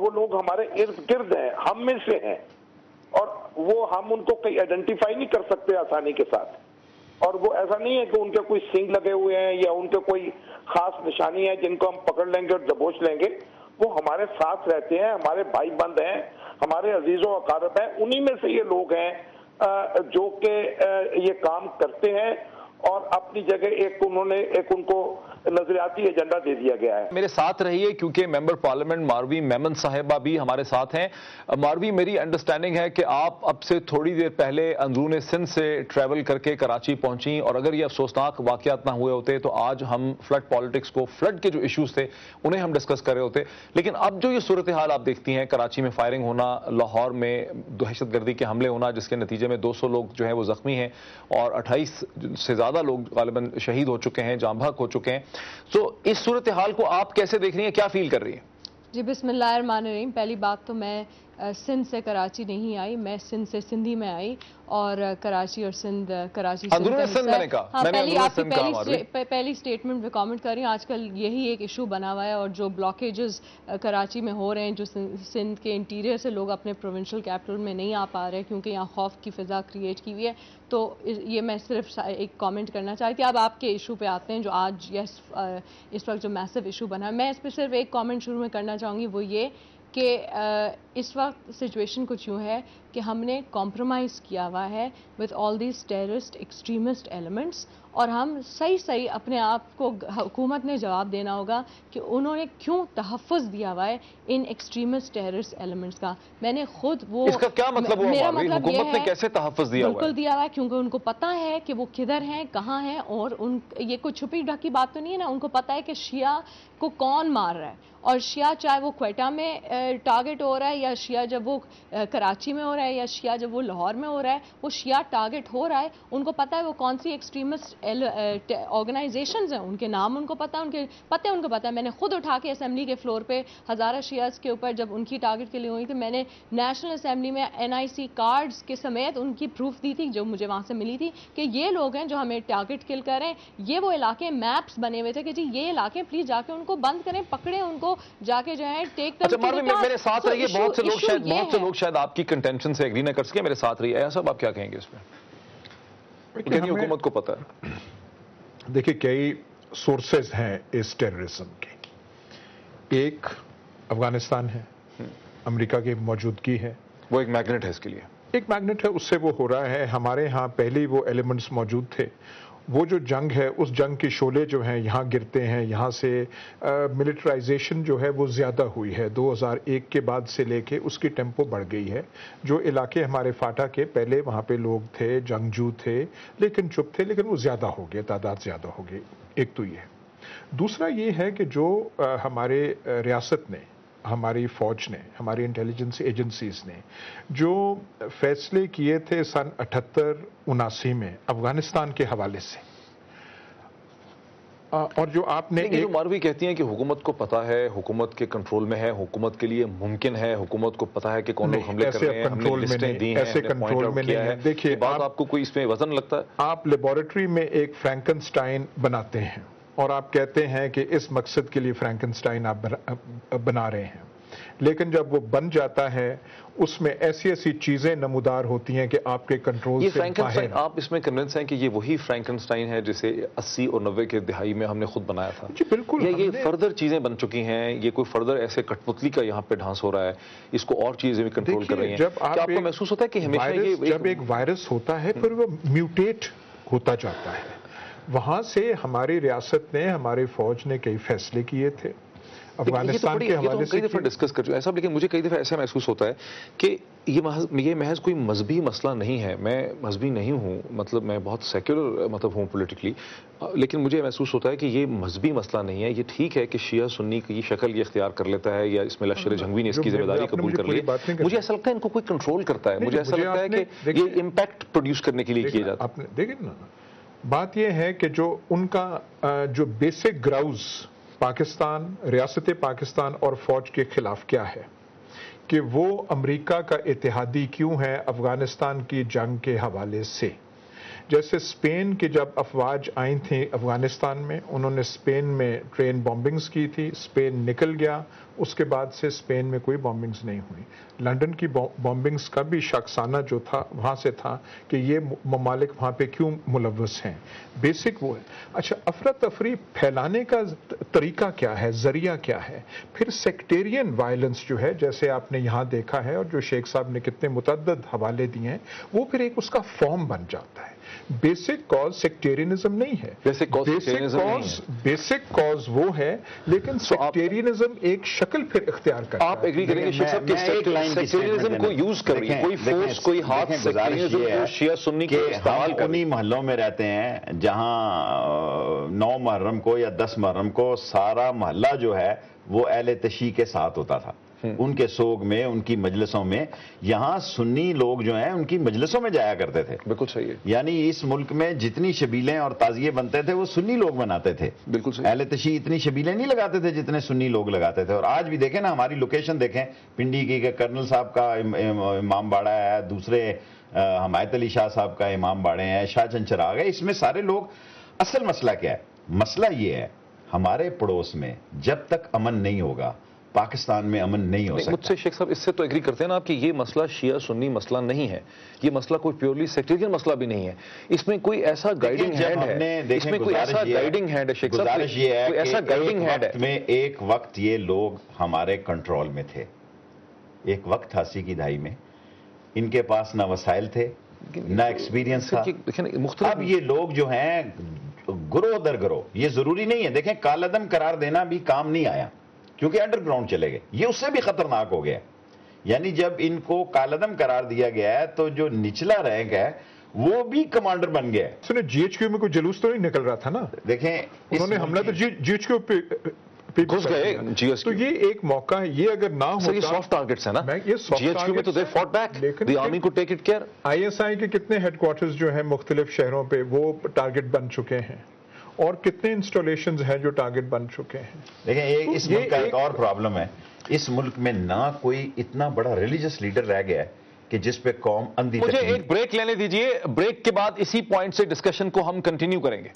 وہ لوگ ہمارے ارد گرد ہیں، ہم میں سے ہیں، اور وہ ہم ان کو کہیں آئیڈینٹیفائی نہیں کر سکتے آسانی کے ساتھ. اور وہ ایسا نہیں ہے کہ ان کے کوئی سینگ لگے ہوئے ہیں یا ان کے کوئی خاص نشانی ہے جن کو ہم پکڑ لیں گے اور دبوچ لیں گے. وہ ہمارے ساتھ رہتے ہیں، ہمارے بھائی بند ہیں، ہمارے عزیز و اقارب ہیں. انہی میں سے یہ لوگ ہیں جو کہ یہ کام کرتے ہیں، اور اپنی جگہ ایک ان کو نظریاتی ایجنڈا دے دیا گیا ہے. میرے ساتھ رہیے کیونکہ ممبر پارلیمنٹ ماروی میمن صاحبہ بھی ہمارے ساتھ ہیں. ماروی، میری انڈرسٹینڈنگ ہے کہ آپ اب سے تھوڑی دیر پہلے اندرون سندھ سے ٹریول کر کے کراچی پہنچیں، اور اگر یہ افسوسناک واقعات نہ ہوئے ہوتے تو آج ہم فلڈ پالیٹکس کو، فلڈ کے جو ایشوز تھے انہیں ہم ڈسکس کر رہے ہوتے. لیکن اب جو یہ صورتحال آپ دیکھتی ہیں، کراچی میں فائرنگ ہونا، لاہور میں دہشت گردی کے حملے ہونا جس کے نتیجے میں 200 لوگ جو ہیں وہ زخمی ہیں اور 28 سے زیادہ لوگ غالباً شہید ہو چکے ہیں، جاں بحق ہو چکے ہیں. تو اس صورتحال کو آپ کیسے دیکھ رہی ہیں، کیا فیل کر رہی ہیں؟ جی بسم اللہ الرحمن الرحیم. پہلی بات تو میں سندھ سے کراچی نہیں آئی، میں سندھ سے سندھی میں آئی، اور کراچی اور سندھ، کراچی پہلی آپ کی پہلی سٹیٹمنٹ میں کامنٹ کر رہی ہوں. آج کل یہی ایک ایشو بنا ہوا ہے، اور جو بلاکیجز کراچی میں ہو رہے ہیں، جو سندھ کے انٹیریئر سے لوگ اپنے پروونشل کیپٹل میں نہیں آ پا رہے کیونکہ یہاں خوف کی فضا کریٹ کی ہوئی ہے. تو یہ میں صرف ایک کامنٹ کرنا چاہتی ہوں. اب آپ کے ایشو پہ آتے ہیں جو آج اس وقت جو میسو ایشو بنا ہے. میں اس پہ صرف ایک کامنٹ شروع میں کرنا چاہوں گی، وہ یہ کہ اس وقت سچویشن کچھ یوں ہے کہ ہم نے کمپرومائز کیا ہوا ہے with all these terrorist extremist elements، اور ہم صحیح اپنے آپ کو حکومت نے جواب دینا ہوگا کہ انہوں نے کیوں تحفظ دیا ہوا ہے ان ایکسٹریمسٹ ٹیررسٹ ایلیمنٹس کا. میں نے خود وہ، اس کا کیا مطلب ہوا؟ میرا مطلب یہ حکومت نے ہے کیسے تحفظ دیا ہوا ہے؟ بالکل دیا ہوا ہے کیونکہ ان کو پتا ہے کہ وہ کدھر ہیں، کہاں ہیں، اور یہ کوئی چھپی ڈھکی بات تو نہیں ہے نا. ان کو پتا ہے کہ شیعہ کو کون مار رہا ہے، اور شیعہ چاہے وہ کوئٹہ میں ٹارگٹ ہو رہا ہے، یا شیعہ جب وہ کراچی میں ہو رہا ہے، یا شیعہ جب وہ لاہور میں ہو رہا ہے، وہ شیعہ ٹارگٹ ہو رہا ہے. ان کو پتا ہے وہ کون سی ایکسٹریمسٹ آرگنائزیشنز ہیں، ان کے نام ان کو پتا ہے، ان کو پتا ہے. میں نے خود اٹھا کے اسمبلی کے فلور پہ ہزارہ شیعہز کے اوپر جب ان کی ٹارگٹ کے لیے ہوئی تھی، میں نے نیشنل اسمبلی میں NIC کارڈز کے سمیت ان کی پروف دی تھی جو مجھے وہاں سے ملی تھی کہ یہ لوگ ہیں جو ہمیں ٹارگٹ کل کر رہے ہیں. یہ وہ علاقے میپس بنے ہوئے تھے کہ جی یہ علاقے پلیز جا کے ان کو بند کریں، پکڑیں ان کو، جا کے جو ہے ٹیک دم. اچھا ماروی، میرے ساتھ رہیے. بہت سے لوگ شاید آپ کی کنٹینشن سے ایگری نہ کر سکیں. میرے ساتھ رہیے. ایسا آپ کیا کہیں گے اس میں؟ کیونکہ حکومت کو پتا ہے. دیکھیں کئی سورسز ہیں اس ٹیررزم کے. ایک افغانستان ہے، امریکہ کی موجودگی ہے، وہ ایک میگنیٹ ہے اس کے لیے، ایک میگنیٹ ہے، اس سے وہ ہو رہا ہے. ہمارے ہاں پہلے وہ ایلیمنٹس موجود تھے. وہ جو جنگ ہے، اس جنگ کے شعلے جو ہیں یہاں گرتے ہیں. یہاں سے ملٹرائزیشن جو ہے وہ زیادہ ہوئی ہے 2001 کے بعد سے لے کے اس کی ٹیمپو بڑھ گئی ہے. جو علاقے ہمارے فاٹا کے پہلے وہاں پہ لوگ تھے، جنگجو تھے لیکن چپ تھے، لیکن وہ زیادہ ہو گئے، تعداد زیادہ ہو گئی. ایک تو یہ. دوسرا یہ ہے کہ جو ہمارے ریاست نے، ہماری فوج نے، ہماری انٹیلیجنس ایجنسیز نے جو فیصلے کیے تھے سن 78-79 میں افغانستان کے حوالے سے، اور جو آپ نے جو ماروی کہتی ہیں کہ حکومت کو پتا ہے، حکومت کے کنٹرول میں ہے، حکومت کے لیے ممکن ہے، حکومت کو پتا ہے کہ کون لوگ حملے کر رہے ہیں، ہم نے لسٹیں دی ہیں، ایسے کنٹرول میں نہیں ہے. دیکھیے بات آپ کو کوئی اس میں وزن لگتا ہے؟ آپ لیبارٹری میں ایک فرینکنسٹائن بناتے ہیں اور آپ کہتے ہیں کہ اس مقصد کے لیے فرینکنسٹائن آپ بنا رہے ہیں، لیکن جب وہ بن جاتا ہے اس میں ایسی چیزیں نمودار ہوتی ہیں کہ آپ کے کنٹرول سے باہر. آپ اس میں کنونس ہیں کہ یہ وہی فرینکنسٹائن ہے جسے 80 اور 90 کے دہائی میں ہم نے خود بنایا تھا؟ جی بالکل. یہ فردر چیزیں بن چکی ہیں، یہ کوئی فردر ایسے کٹ پتلی کا یہاں پہ ڈھانس ہو رہا ہے، اس کو اور چیزیں بھی کنٹرول کر رہی ہیں. کیا آپ کو محسوس ہوتا ہے کہ ہمیشہ جب ایک وائرس ہوتا ہے پھر وہ میوٹیٹ ہوتا جاتا ہے؟ وہاں سے ہماری ریاست نے، ہماری فوج نے کئی فیصلے کیے تھے افغانستان کے حوالے سے. کئی دفعہ ڈسکس کر چکے ہیں صاحب، لیکن مجھے کئی دفعہ ایسا محسوس ہوتا ہے کہ یہ محض کوئی مذہبی مسئلہ نہیں ہے. میں مذہبی نہیں ہوں، مطلب میں بہت سیکولر ہوں پولیٹیکلی، لیکن مجھے محسوس ہوتا ہے کہ یہ مذہبی مسئلہ نہیں ہے. یہ ٹھیک ہے کہ شیعہ سنی کی شکل یہ اختیار کر لیتا ہے، یا اس میں لشکر جنگوی نے اس کی ذمہ داری قبول کر لی. مجھے ایسا لگتا ہے ان کو کوئی کنٹرول کرتا ہے. مجھے ایسا لگتا ہے کہ یہ امپیکٹ پروڈیوس کرنے کے لیے کیا جاتا ہے. دیکھیں نا، بات یہ ہے کہ جو ان کا جو بیسک گراؤز پاکستان، ریاست پاکستان اور فوج کے خلاف کیا ہے کہ وہ امریکہ کا اتحادی کیوں ہے افغانستان کی جنگ کے حوالے سے. جیسے اسپین کی جب افواج آئی تھیں افغانستان میں، انہوں نے اسپین میں ٹرین بامبنگز کی تھی، اسپین نکل گیا، اس کے بعد سے اسپین میں کوئی بامبنگز نہیں ہوئی. لنڈن کی بامبنگز کا بھی شخصانہ جو تھا وہاں سے تھا کہ یہ ممالک وہاں پہ کیوں ملوث ہیں. بیسک وہ ہے. اچھا, افراتفری پھیلانے کا طریقہ کیا ہے, ذریعہ کیا ہے؟ پھر سیکٹیرین وائلنس جو ہے, جیسے آپ نے یہاں دیکھا ہے اور جو شیخ صاحب نے کتنے متعدد حوالے دیے ہیں, وہ پھر ایک اس کا فارم بن جاتا ہے. بیسک کاز سیکٹیرینزم نہیں ہے, بیسک کاز وہ ہے, لیکن سیکٹیرینزم ایک شکل پھر اختیار کرتا ہے. آپ ایگری کریں گے شیخ صاحب کہ سیکٹیرینزم کو یوز کر رہی ہے کوئی فورس, کوئی ہاتھ سیکٹیرینزم کو شیعہ سنی کو استعمال کر رہی ہے؟ انہی محلوں میں رہتے ہیں جہاں 9 محرم کو یا 10 محرم کو سارا محلہ جو ہے وہ اہل تشیع کے ساتھ ہوتا تھا, ان کے سوگ میں, ان کی مجلسوں میں. یہاں سنی لوگ جو ہیں ان کی مجلسوں میں جایا کرتے تھے. بالکل صحیح ہے. یعنی اس ملک میں جتنی شبیلیں اور تعزیے بنتے تھے وہ سنی لوگ بناتے تھے. بالکل صحیح. اہل تشیع اتنی شبیلیں نہیں لگاتے تھے جتنے سنی لوگ لگاتے تھے. اور آج بھی دیکھیں نا, ہماری لوکیشن دیکھیں پنڈی کی, کہ کرنل صاحب کا امام باڑہ ہے, دوسرے حمایت علی شاہ صاحب کا امام باڑے ہیں, شاہ چند چراغ ہے. اس میں سارے لوگ. اصل مسئلہ کیا ہے؟ مسئلہ یہ ہے ہمارے پڑوس میں جب تک امن نہیں ہوگا پاکستان میں امن نہیں ہو سکتا. مجھ سے شیخ صاحب اس سے تو ایگری کرتے ہیں نا آپ کہ یہ مسئلہ شیعہ سنی مسئلہ نہیں ہے, یہ مسئلہ کوئی پیورلی سیکٹیرین مسئلہ بھی نہیں ہے. اس میں کوئی ایسا گائیڈنگ ہینڈ ہے, اس میں کوئی ایسا گائیڈنگ ہینڈ ہے شیخ صاحب, گزارش یہ ہے کوئی ایسا گائیڈنگ ہینڈ ہے. میں ایک وقت یہ لوگ ہمارے کنٹرول میں تھے, ایک وقت 80 کی دہائی میں ان کے پاس نہ وسائل تھے نہ ایکسپیرینس تھا. اب یہ لوگ جو ہیں گروہ در گروہ, یہ ضروری نہیں ہے. دیکھیں کالعدم قرار دینا بھی کام نہیں آیا کیونکہ انڈر گراؤنڈ چلے گئے, یہ اس سے بھی خطرناک ہو گیا. یعنی جب ان کو کالعدم قرار دیا گیا ہے تو جو نچلا رینک ہے وہ بھی کمانڈر بن گیا ہے. سنیں جی ایچ کیو میں کوئی جلوس تو نہیں نکل رہا تھا نا, دیکھیں انہوں نے حملہ تو جی ایچ کیو پہ گھس گئے. تو یہ ایک موقع ہے, یہ اگر نہ ہو یہ سافٹ ٹارگٹس ہیں نا, جی ایچ کیو میں تو دے فاٹ بیک, دی آرمی کو take it care. I S I کے کتنے ہیڈ کوارٹرز جو ہیں مختلف شہروں پہ وہ ٹارگٹ بن چکے ہیں, اور کتنے انسٹالیشنز ہیں جو ٹارگٹ بن چکے ہیں. دیکھیں اس ملک کا ایک اور پرابلم ہے, اس ملک میں نہ کوئی اتنا بڑا ریلیجس لیڈر رہ گیا ہے کہ جس پہ قوم اندھی. مجھے ایک بریک لینے دیجئے, بریک کے بعد اسی پوائنٹ سے ڈسکشن کو ہم کنٹینیو کریں گے.